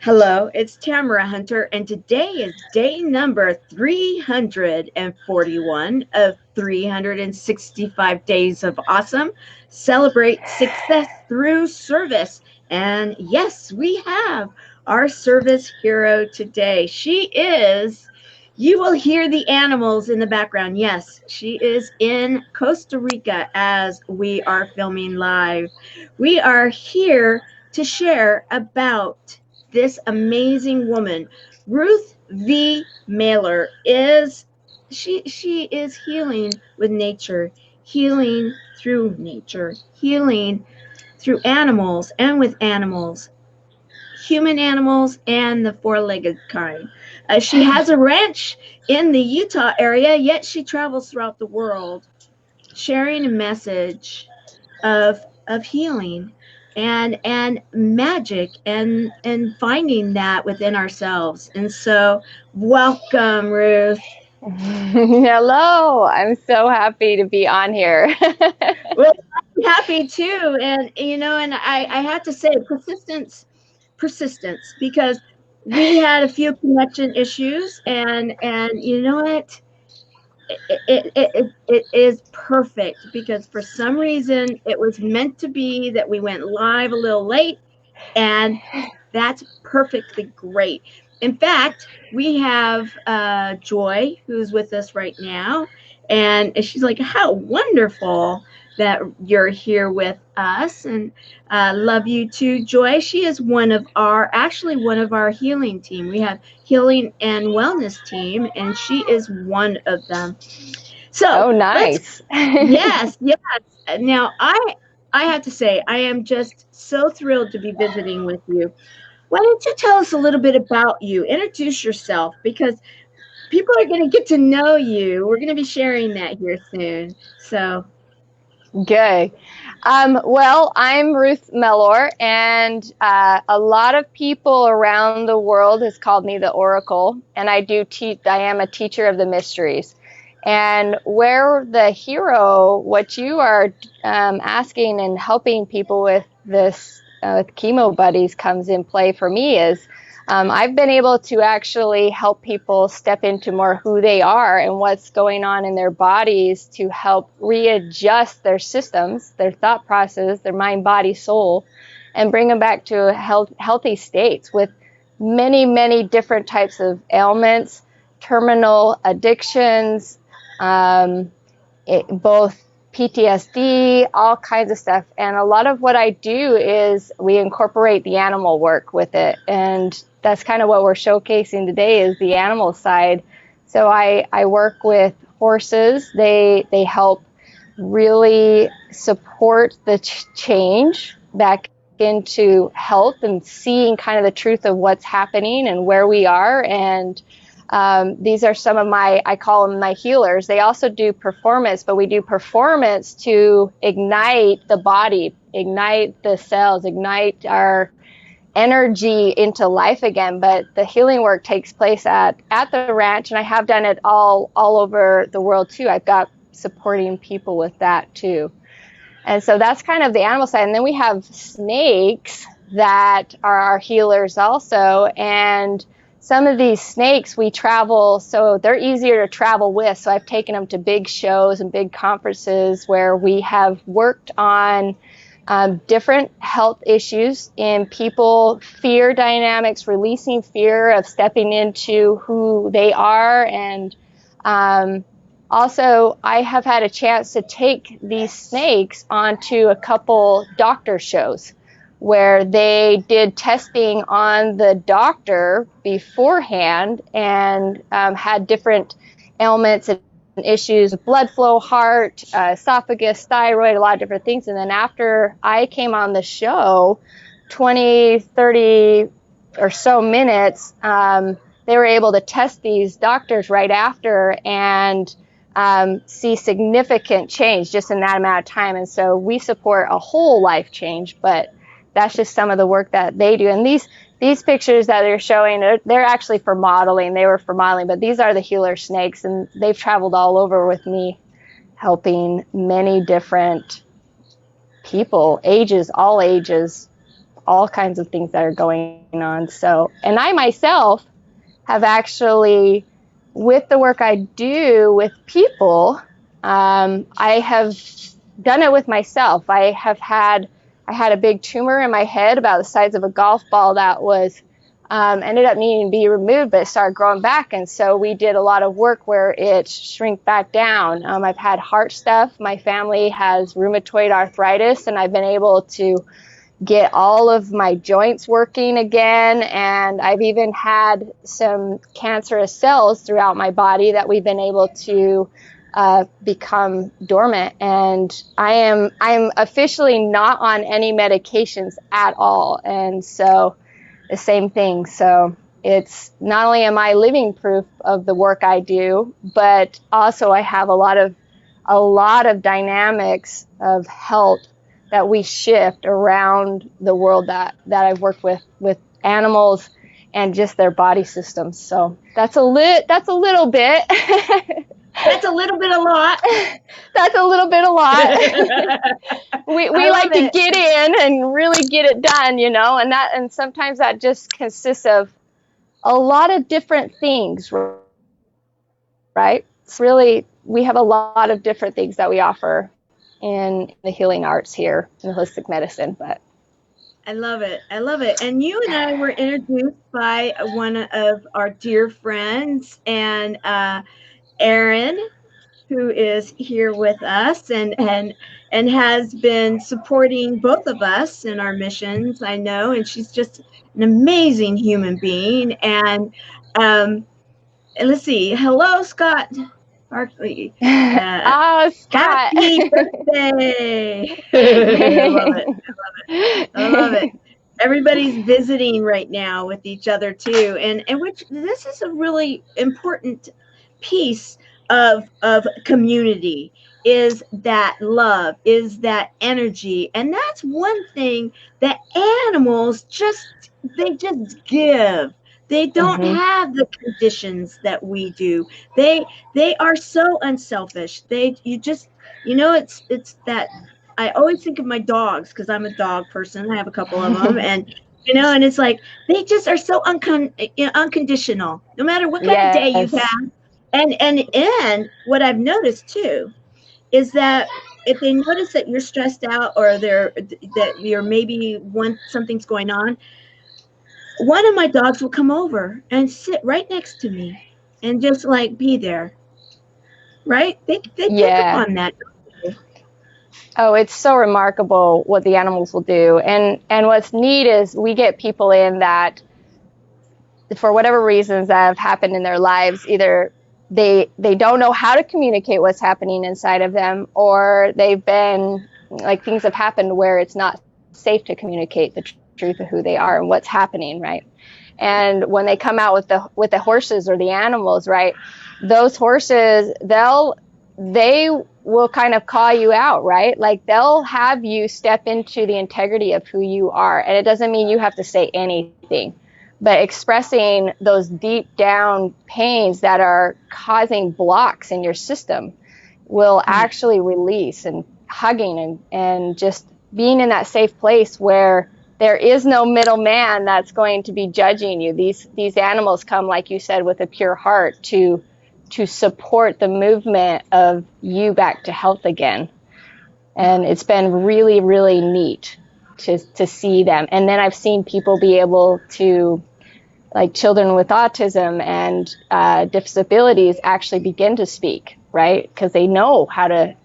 Hello, it's Tamara Hunter, and today is day number 341 of 365 Days of Awesome. Celebrate success through service. And yes, we have our service hero today. You will hear the animals in the background. Yes, she is in Costa Rica as we are filming live. We are here to share about this amazing woman. Ruth V. Mellor is she is healing with nature, healing through nature, healing through animals and with animals, human animals and the four-legged kind. She has a ranch in the Utah area, yet she travels throughout the world sharing a message of healing and magic and finding that within ourselves. And so welcome, Ruth. Hello, I'm so happy to be on here. Well, I'm happy too. And I have to say persistence, because we had a few connection issues, and you know what, it is perfect, because for some reason it was meant to be that we went live a little late, and that's perfectly great. In fact, we have Joy, who's with us right now, and she's like, "How wonderful that you're here with us!" And love you too, Joy. She is actually one of our healing team. We have healing and wellness team, and she is one of them. So Oh, let's nice. Yes, yes. Now I have to say I am just so thrilled to be visiting with you. Why don't you tell us a little bit about you? Introduce yourself, because people are going to get to know you. We're going to be sharing that here soon. So, Good. Well, I'm Ruth Mellor, and a lot of people around the world has called me the Oracle, and I do teach. I am a teacher of the mysteries. And where the hero, what you are asking and helping people with this with chemo buddies comes in play for me is I've been able to actually help people step into more who they are and what's going on in their bodies to help readjust their systems, their thought process, their mind, body, soul, and bring them back to healthy states with many, many different types of ailments, terminal addictions, both PTSD, all kinds of stuff. And a lot of what I do is we incorporate the animal work with it. And that's kind of what we're showcasing today is the animal side. So I work with horses. They help really support the change back into health and seeing kind of the truth of what's happening and where we are. And these are some of I call them my healers. They also do performance, but we do performance to ignite the body, ignite the cells, ignite our energy into life again. But the healing work takes place at the ranch, and I have done it all over the world too. I've got supporting people with that too. And so that's kind of the animal side. And then we have snakes that are our healers also. And some of these snakes we travel, so they're easier to travel with. So I've taken them to big shows and big conferences where we have worked on different health issues in people, fear dynamics, releasing fear of stepping into who they are. And also, I have had a chance to take these snakes onto a couple doctor shows where they did testing on the doctor beforehand and had different ailments and issues, blood flow, heart, esophagus, thyroid, a lot of different things. And then after I came on the show, 20, 30 or so minutes, they were able to test these doctors right after and see significant change just in that amount of time. And so we support a whole life change, but that's just some of the work that they do. And these pictures that they're showing, they're actually for modeling. They were for modeling, but these are the healer snakes, and they've traveled all over with me, helping many different people, ages, all ages. all kinds of things that are going on. So, and I myself have actually, with the work I do with people, I have done it with myself. I had a big tumor in my head about the size of a golf ball that was ended up needing to be removed, but it started growing back. And so we did a lot of work where it shrank back down. I've had heart stuff. My family has rheumatoid arthritis, and I've been able to get all of my joints working again. And I've even had some cancerous cells throughout my body that we've been able to become dormant. And I'm officially not on any medications at all. And so the same thing. So it's not only am I living proof of the work I do, but also I have a lot of dynamics of health that we shift around the world that I've worked with animals and just their body systems. So that's a little bit. That's a little bit a lot. That's a little bit a lot. we like to get in and really get it done, and sometimes that just consists of a lot of different things, right? It's really, we have a lot of different things that we offer in the healing arts here in holistic medicine. But I love it. And you and I were introduced by one of our dear friends, and Erin, who is here with us and has been supporting both of us in our missions, I know, and she's just an amazing human being. And let's see. Hello, Scott Barkley. Scott. Happy birthday. I love it. Everybody's visiting right now with each other too. And which this is a really important piece of community, is that love, is that energy. And that's one thing that animals just give. They don't have the conditions that we do. They are so unselfish. It's that I always think of my dogs, because I'm a dog person. I have a couple of them, and and it's like they just are so unconditional, no matter what kind of day you've had. And what I've noticed too is that if they notice that you're stressed out, or that you're maybe something's going on, one of my dogs will come over and sit right next to me and just like be there. Right? They pick up on that. Oh, it's so remarkable what the animals will do. And what's neat is we get people in that, for whatever reasons that have happened in their lives, either they don't know how to communicate what's happening inside of them, or they've been like, things have happened where it's not safe to communicate the truth of who they are and what's happening, right? And when they come out with the horses or the animals, right, those horses, they will kind of call you out, right? Like, they'll have you step into the integrity of who you are. And it doesn't mean you have to say anything, but expressing those deep down pains that are causing blocks in your system will actually release. And hugging and just being in that safe place where there is no middleman that's going to be judging you. These animals come, like you said, with a pure heart to support the movement of you back to health again. And it's been really, really neat to see them. And then I've seen people be able to, like children with autism and disabilities, actually begin to speak, right? Because they know how to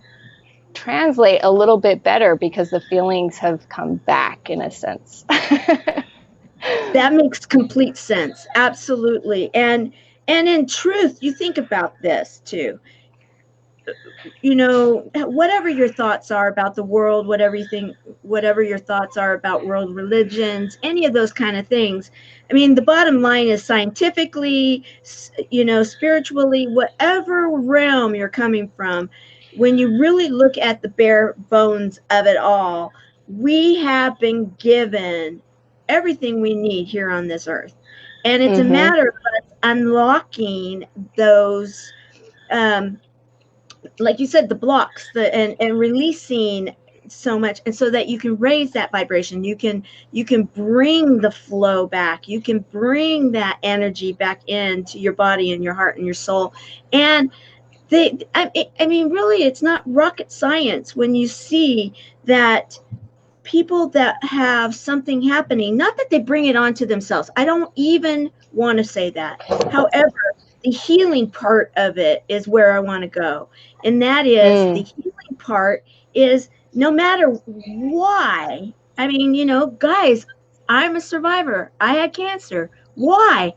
translate a little bit better, because the feelings have come back, in a sense. That makes complete sense. Absolutely. And in truth, you think about this too. Whatever your thoughts are about the world, whatever your thoughts are about world religions, any of those kind of things. I mean, the bottom line is, scientifically, spiritually, whatever realm you're coming from, when you really look at the bare bones of it all, we have been given everything we need here on this earth. And it's a matter of us unlocking those, like you said, the blocks, and releasing so much, and so that you can raise that vibration, you can bring the flow back, you can bring that energy back into your body and your heart and your soul. And I mean, really, it's not rocket science when you see that people that have something happening, not that they bring it onto themselves, I don't even want to say that. However, the healing part of it is where I want to go. And that is the healing part is no matter why. I mean, you know, guys, I'm a survivor. I had cancer. Why?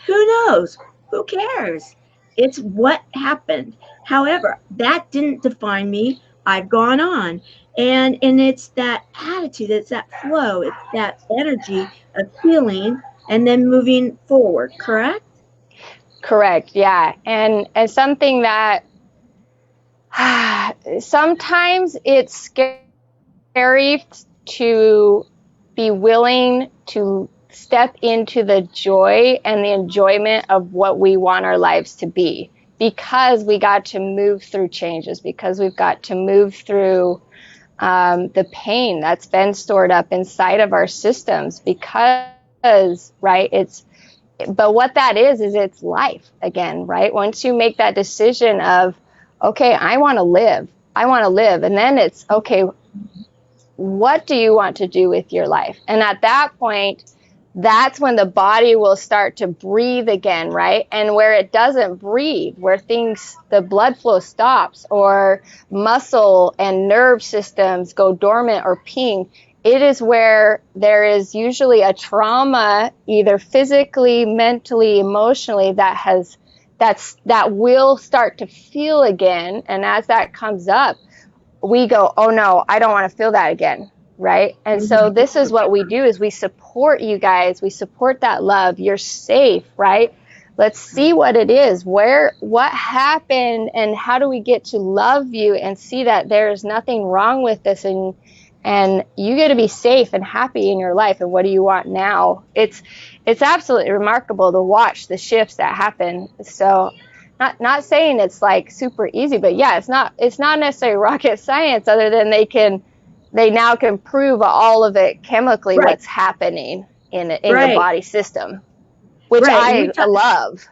Who knows? Who cares? It's what happened. However, that didn't define me. I've gone on. And it's that attitude, it's that flow, it's that energy of healing and then moving forward, correct? Correct. Yeah. And something that sometimes it's scary to be willing to step into the joy and the enjoyment of what we want our lives to be, because we got to move through changes, because we've got to move through the pain that's been stored up inside of our systems, because, right, but what that is it's life again, right? Once you make that decision of, okay, I want to live. And then it's, okay, what do you want to do with your life? And at that point, that's when the body will start to breathe again, right? And where it doesn't breathe, where the blood flow stops, or muscle and nerve systems go dormant or ping, it is where there is usually a trauma, either physically, mentally, emotionally, that will start to feel again. And as that comes up, we go, oh no, I don't want to feel that again. Right. And so this is what we do, is we support you guys. We support that love. You're safe. Right. Let's see what it is, what happened, and how do we get to love you and see that there is nothing wrong with this, and you get to be safe and happy in your life. And what do you want now? It's absolutely remarkable to watch the shifts that happen. So not saying it's like super easy, but yeah, it's not necessarily rocket science, other than they now can prove all of it chemically, right, what's happening in right, the body system, which right, I love.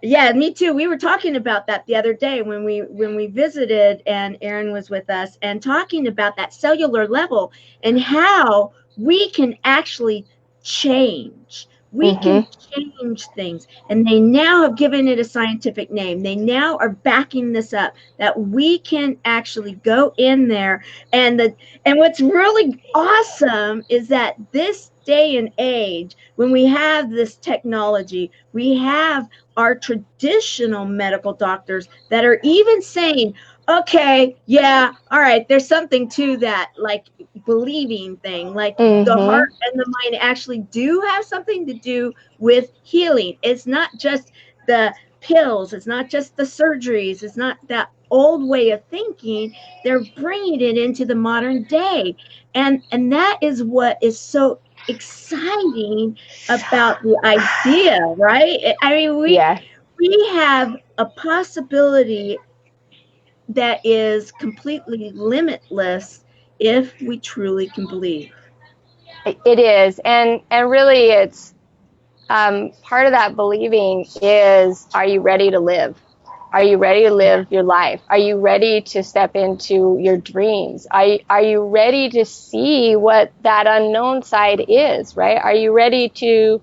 Yeah, me too. We were talking about that the other day when we visited, and Erin was with us, and talking about that cellular level and how we can actually change. We can change things, and they now have given it a scientific name. They now are backing this up, that we can actually go in there, and what's really awesome is that this day and age, when we have this technology, we have our traditional medical doctors that are even saying, okay, yeah, all right, there's something to that, like believing thing, like the heart and the mind actually do have something to do with healing. It's not just the pills, it's not just the surgeries, it's not that old way of thinking. They're bringing it into the modern day, and that is what is so exciting about the idea, right? I mean, we have a possibility that is completely limitless if we truly can believe. It is, and really, it's part of that believing is, are you ready to live? Are you ready to live your life? Are you ready to step into your dreams? Are you ready to see what that unknown side is, right? Are you ready to,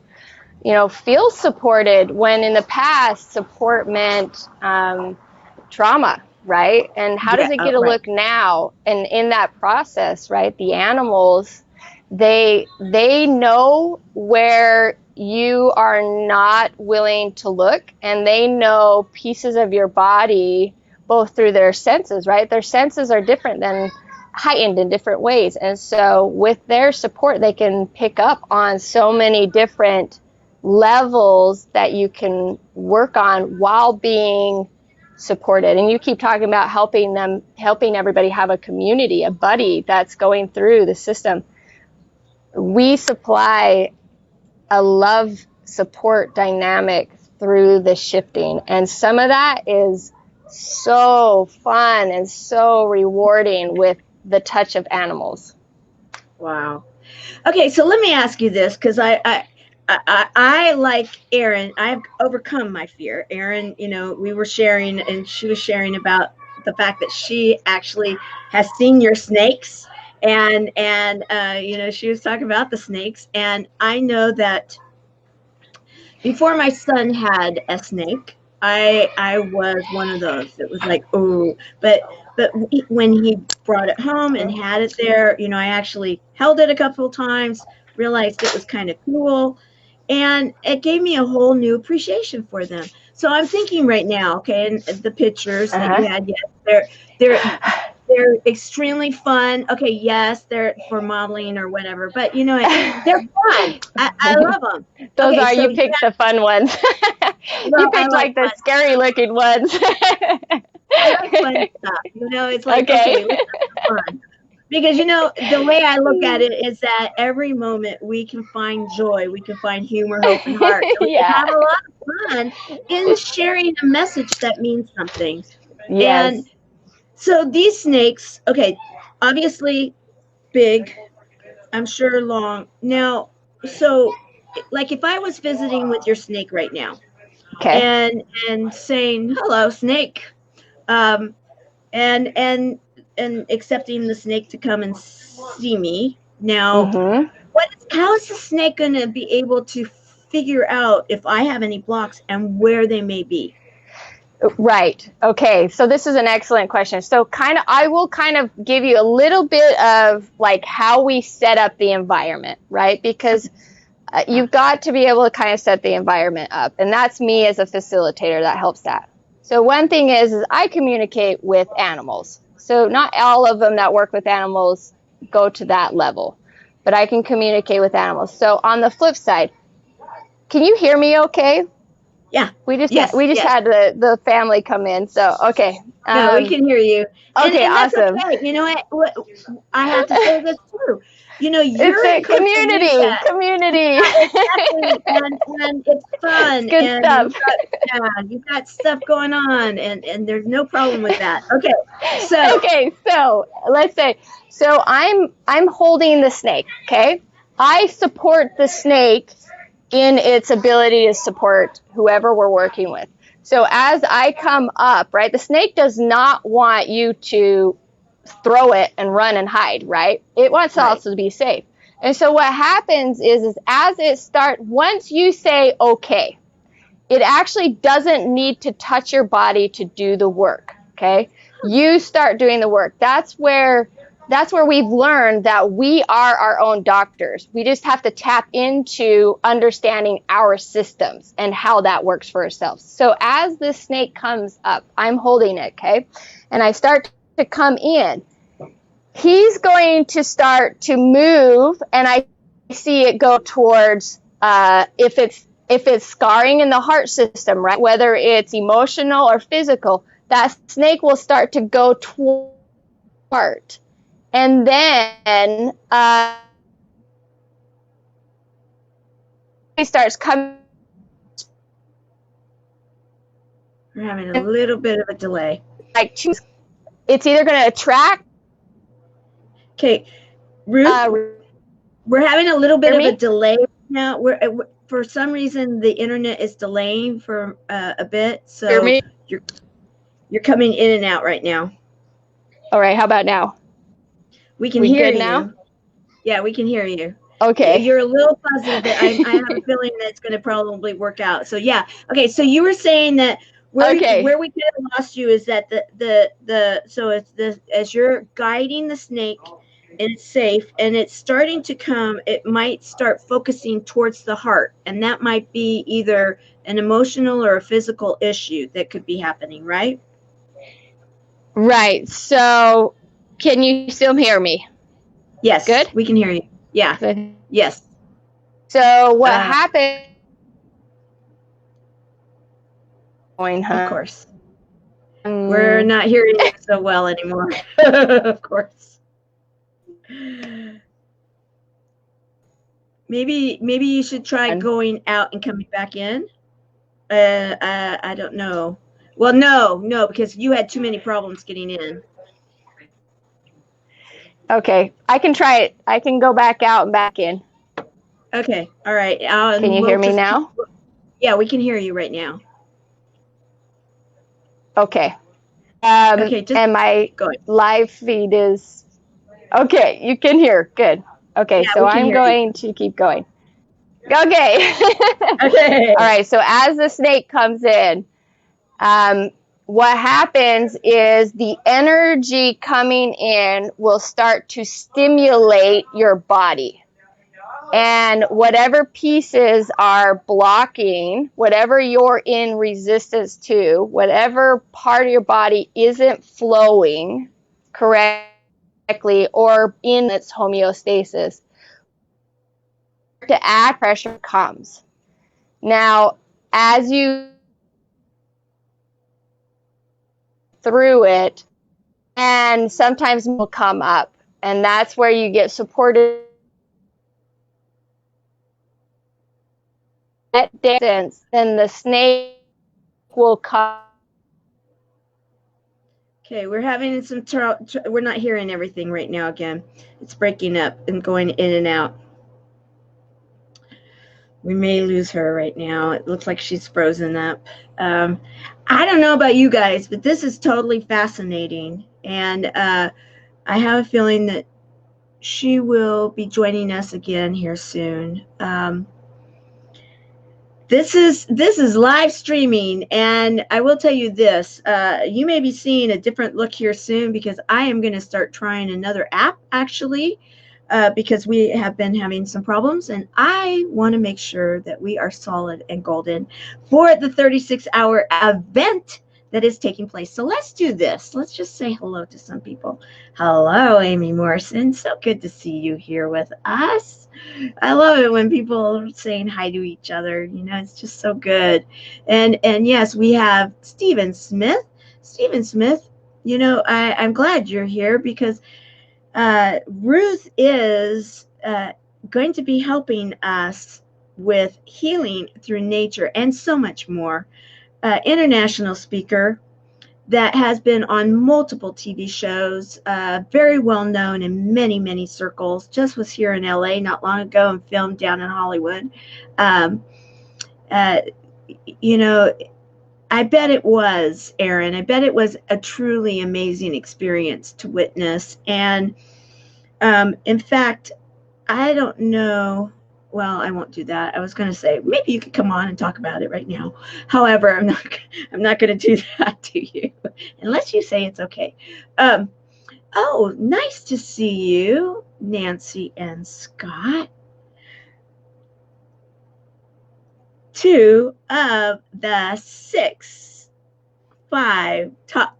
feel supported, when in the past support meant trauma, right? And how does it get to look now? And in that process, right, the animals, they know where you are not willing to look, and they know pieces of your body both through their senses, right? Their senses are different than heightened in different ways. And so with their support, they can pick up on so many different levels that you can work on while being supported. And you keep talking about helping everybody have a community, a buddy that's going through the system. We supply a love support dynamic through the shifting, and some of that is so fun and so rewarding with the touch of animals. Wow. Okay, so let me ask you this, because I like Erin. I've overcome my fear. Erin, we were sharing, and she was sharing about the fact that she actually has seen your snakes, and she was talking about the snakes, and I know that before my son had a snake, I was one of those. It was like, oh, but when he brought it home and had it there, I actually held it a couple of times, realized it was kind of cool, and it gave me a whole new appreciation for them. So I'm thinking right now, okay, and the pictures that you had, yes, they're extremely fun. Okay, yes, they're for modeling or whatever, but they're fun. I love them. Those okay, you picked the fun ones. You picked like the scary looking ones. I like fun stuff. It's like, okay, let's have fun. Because, the way I look at it is that every moment we can find joy, we can find humor, hope, and heart. And we can have a lot of fun in sharing a message that means something. Yes. And so these snakes, okay, obviously big, I'm sure long. Now, so like if I was visiting with your snake right now, okay, and saying, hello, snake, and accepting the snake to come and see me. Now, how is the snake going to be able to figure out if I have any blocks and where they may be? Right. Okay. So this is an excellent question. So I will kind of give you a little bit of like how we set up the environment, right? Because you've got to be able to kind of set the environment up. And that's me as a facilitator that helps that. So one thing is I communicate with animals. So not all of them that work with animals go to that level, but I can communicate with animals. So on the flip side, can you hear me okay? Yeah. We just had the family come in. So, okay. No, we can hear you. Okay, and awesome. Okay. You know what? I have to say this too. You're it's a community. Exactly. And it's fun. It's good and stuff. You've got stuff going on, and there's no problem with that. Okay. So let's say, I'm holding the snake. Okay, I support the snake in its ability to support whoever we're working with. So as I come up, right, the snake does not want you to throw it and run and hide, right? It wants also to be safe. And so what happens is as it starts, once you say okay, it actually doesn't need to touch your body to do the work, okay? You start doing the work. That's where we've learned that we are our own doctors. We just have to tap into understanding our systems and how that works for ourselves. So as the snake comes up, I'm holding it, okay? And I start to come in. He's going to start to move, and I see it go towards, if it's scarring in the heart system, right? Whether it's emotional or physical, that snake will start to go toward heart. And then he starts coming. We're having a little bit of a delay. It's either going to attract. Okay, Ruth, we're having a little bit of a delay now. For some reason the internet is delaying for a bit, so you're coming in and out right now. All right, how about now? We can hear you now. Yeah, we can hear you. Okay. You're a little fuzzy, but I have a feeling that it's going to probably work out. So yeah. Okay. So you were saying that where we kind of lost you is that as you're guiding the snake and it's safe and it's starting to come, it might start focusing towards the heart, and that might be either an emotional or a physical issue that could be happening, right? Right. So can you still hear me? Yes. Good? We can hear you. Yeah. Good. Yes. So what happened? Of course. We're not hearing you so well anymore. Of course. Maybe you should try going out and coming back in. I don't know. Well, no, because you had too many problems getting in. Okay, I can try it. I can go back out and back in. Okay, all right. Can you We'll hear me just keep. now? Yeah, we can hear you right now. Okay. Okay, just And my go ahead. live feed is okay. You can hear. Good. Okay, Yeah, so we can I'm hear you. going to keep going. Okay. Okay. All right. So as the snake comes in, um, what happens is the energy coming in will start to stimulate your body. And whatever pieces are blocking, whatever you're in resistance to, whatever part of your body isn't flowing correctly or in its homeostasis, to add pressure comes. Now, as you through it, and sometimes will come up, and that's where you get supported at distance, then the snake will come. Okay, we're having some we're not hearing everything right now again. It's breaking up and going in and out. We may lose her right now. It looks like she's frozen up. I don't know about you guys, but this is totally fascinating. And I have a feeling that she will be joining us again here soon. This is live streaming, and I will tell you this: you may be seeing a different look here soon because I am going to start trying another app actually, because we have been having some problems, and I want to make sure that we are solid and golden for the 36-hour event that is taking place. So let's do this. Let's just say hello to some people. Hello, Amy Morrison. So good to see you here with us. I love it when people are saying hi to each other. You know, it's just so good. And yes, we have Stephen Smith. Stephen Smith, you know, I'm glad you're here because Ruth is going to be helping us with healing through nature and so much more. International speaker that has been on multiple TV shows, very well known in many, many circles. Just was here in LA not long ago and filmed down in Hollywood. Um, uh, you know, I bet it was, Aaron. I bet it was a truly amazing experience to witness. And in fact, I don't know. Well, I won't do that. I was going to say maybe you could come on and talk about it right now. However, I'm not. I'm not going to do that to you unless you say it's okay. Um, oh, nice to see you, Nancy and Scott. Two of the 5 top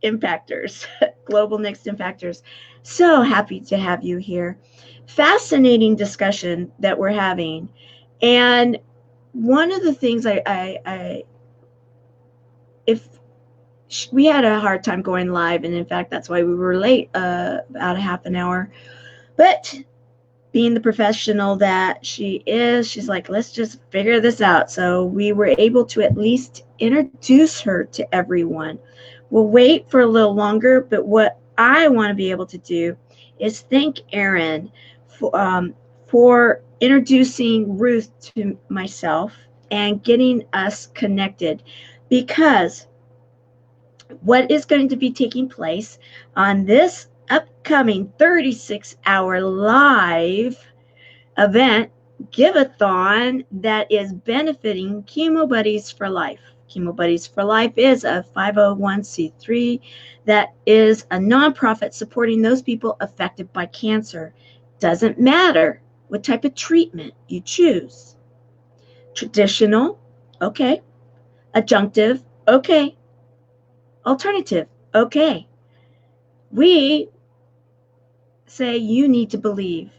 impactors, global next impactors. So happy to have you here. Fascinating discussion that we're having. And one of the things if we had a hard time going live, and in fact, that's why we were late about a half an hour. But being the professional that she is, she's like, let's just figure this out. So we were able to at least introduce her to everyone. We'll wait for a little longer, but what I want to be able to do is thank Aaron for introducing Ruth to myself and getting us connected, because what is going to be taking place on this upcoming 36-hour live event give-a-thon that is benefiting Chemo Buddies for Life. Chemo Buddies for Life is a 501c3 that is a nonprofit supporting those people affected by cancer. Doesn't matter what type of treatment you choose. Traditional, okay. Adjunctive, okay. Alternative, okay. We say you need to believe.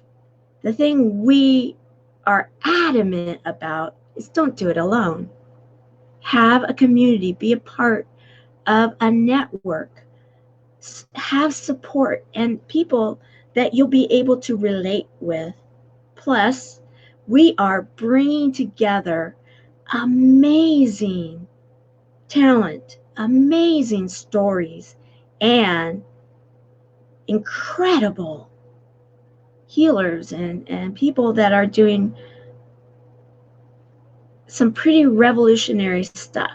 The thing we are adamant about is don't do it alone. Have a community, be a part of a network, have support and people that you'll be able to relate with. Plus, we are bringing together amazing talent, amazing stories, and incredible healers and people that are doing some pretty revolutionary stuff.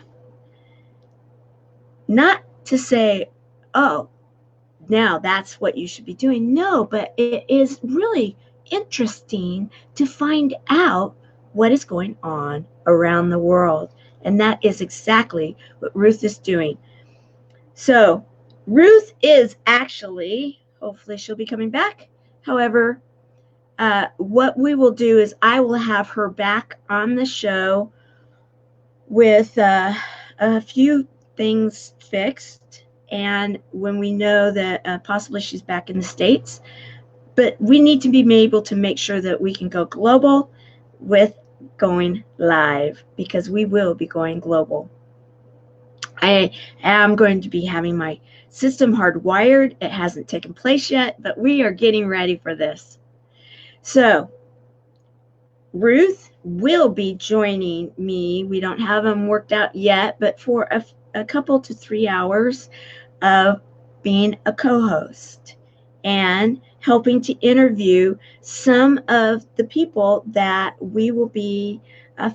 Not to say, oh, now that's what you should be doing. No, but it is really interesting to find out what is going on around the world. And that is exactly what Ruth is doing. So Ruth is actually, hopefully she'll be coming back. However, what we will do is I will have her back on the show with a few things fixed, and when we know that possibly she's back in the States. But we need to be able to make sure that we can go global with going live, because we will be going global. I am going to be having my system hardwired. It hasn't taken place yet, but we are getting ready for this. So Ruth will be joining me. We don't have them worked out yet, but for a couple to 3 hours of being a co-host and helping to interview some of the people that we will be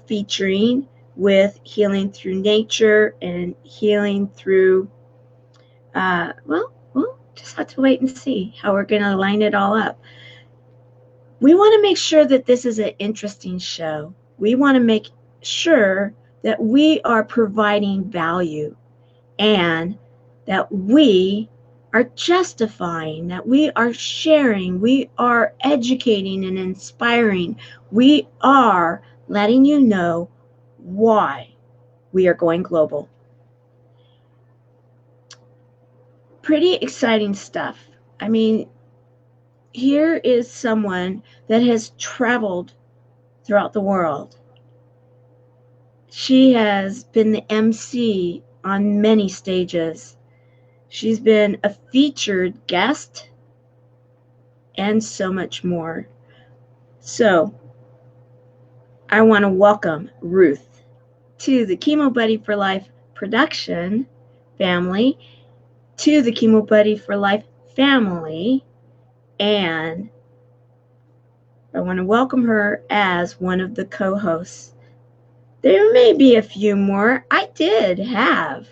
featuring with healing through nature and healing through, well, we'll just have to wait and see how we're going to line it all up. We want to make sure that this is an interesting show. We want to make sure that we are providing value and that we are justifying, that we are sharing, we are educating and inspiring. We are letting you know why we are going global. Pretty exciting stuff. I mean, here is someone that has traveled throughout the world. She has been the MC on many stages. She's been a featured guest and so much more. So I want to welcome Ruth to the Chemo Buddy for Life production family, to the Chemo Buddy for Life family, and I want to welcome her as one of the co-hosts. There may be a few more. I did have.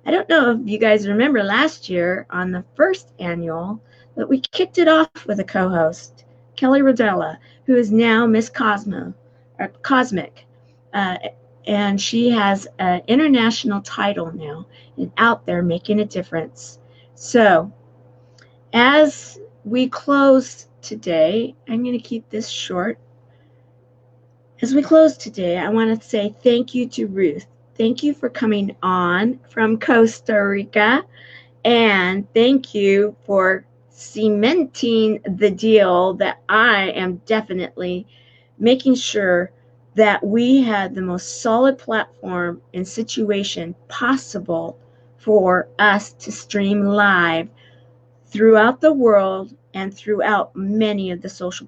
I don't know if you guys remember last year on the first annual, but we kicked it off with a co-host, Kelly Rodella, who is now Miss Cosmic, and she has an international title now and out there making a difference. So as we close today, I'm going to keep this short. As we close today, I want to say thank you to Ruth. Thank you for coming on from Costa Rica, and thank you for cementing the deal that I am definitely making sure that we had the most solid platform and situation possible for us to stream live throughout the world and throughout many of the social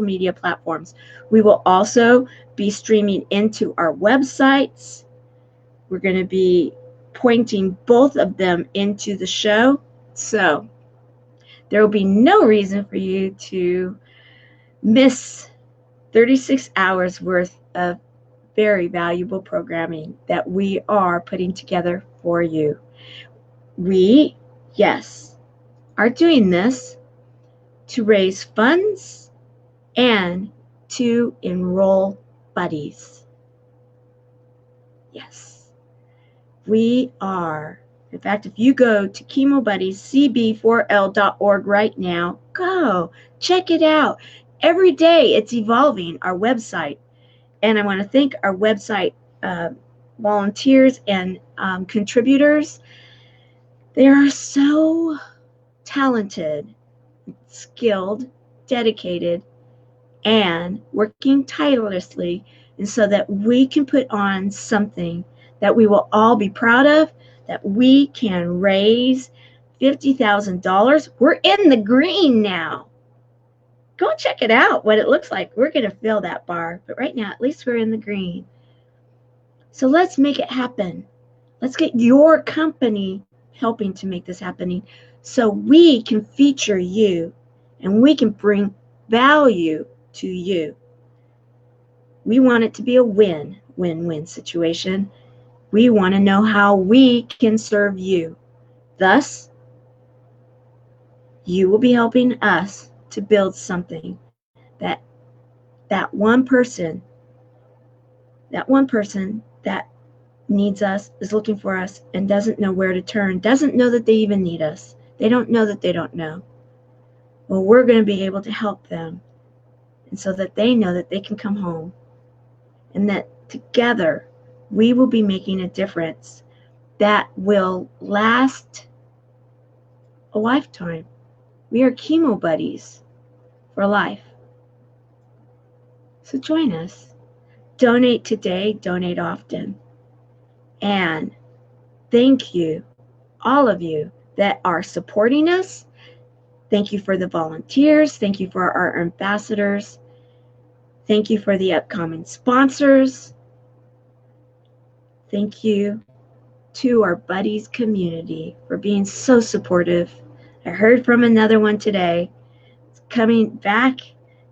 media platforms. We will also be streaming into our websites. We're going to be pointing both of them into the show. So there will be no reason for you to miss 36 hours worth of very valuable programming that we are putting together for you. We, yes, are doing this to raise funds and to enroll buddies. Yes, we are. In fact, if you go to chemobuddiescb4l.org right now, go check it out. Every day it's evolving, our website. And I want to thank our website volunteers and contributors. They are so talented, skilled, dedicated, and working tirelessly, and so that we can put on something that we will all be proud of, that we can raise $50,000. We're in the green now. Go check it out, what it looks like. We're going to fill that bar, but right now, at least we're in the green. So let's make it happen. Let's get your company helping to make this happening so we can feature you and we can bring value to you. We want it to be a win-win-win situation. We want to know how we can serve you. Thus, you will be helping us to build something that one person that needs us, is looking for us, and doesn't know where to turn, doesn't know that they even need us. They don't know that they don't know. Well, we're going to be able to help them, and so that they know that they can come home, and that together we will be making a difference that will last a lifetime. We are chemo buddies for life. So join us. Donate today, donate often. And thank you, all of you that are supporting us. Thank you for the volunteers. Thank you for our ambassadors. Thank you for the upcoming sponsors. Thank you to our buddies community for being so supportive. I heard from another one today. It's coming back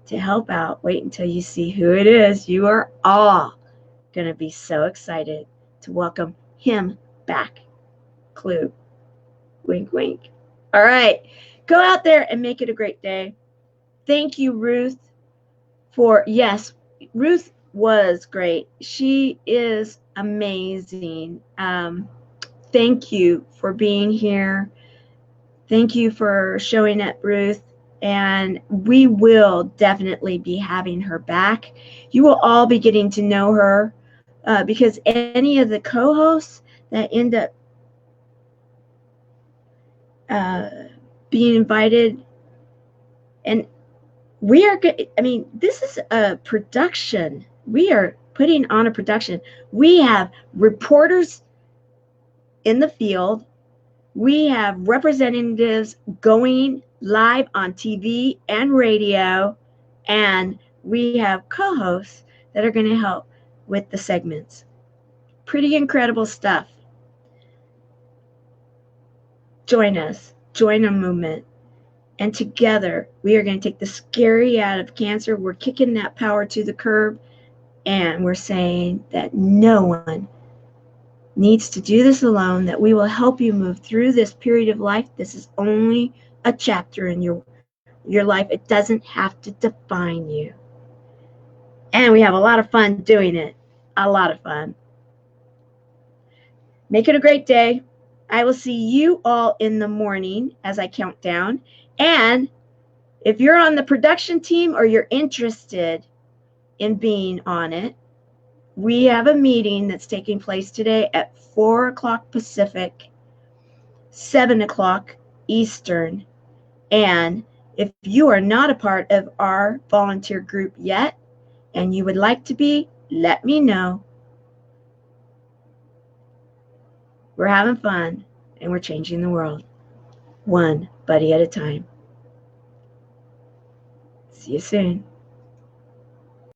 to help out. Wait until you see who it is. You are all going to be so excited to welcome him back. Clue. Wink, wink. All right. Go out there and make it a great day. Thank you, Ruth, yes, Ruth was great. She is amazing. Thank you for being here. Thank you for showing up, Ruth. And we will definitely be having her back. You will all be getting to know her because any of the co-hosts that end up being invited, and we are good. I mean, this is a production. We are putting on a production. We have reporters in the field. We have representatives going live on TV and radio. And we have co-hosts that are going to help with the segments. Pretty incredible stuff. Join us. Join our movement. And together, we are going to take the scary out of cancer. We're kicking that power to the curb. And we're saying that no one needs to do this alone, that we will help you move through this period of life. This is only a chapter in your life. It doesn't have to define you. And we have a lot of fun doing it. A lot of fun. Make it a great day. I will see you all in the morning as I count down. And if you're on the production team or you're interested in being on it, we have a meeting that's taking place today at 4 o'clock Pacific, 7 o'clock Eastern. And if you are not a part of our volunteer group yet and you would like to be, let me know. We're having fun and we're changing the world, one buddy at a time. See you soon.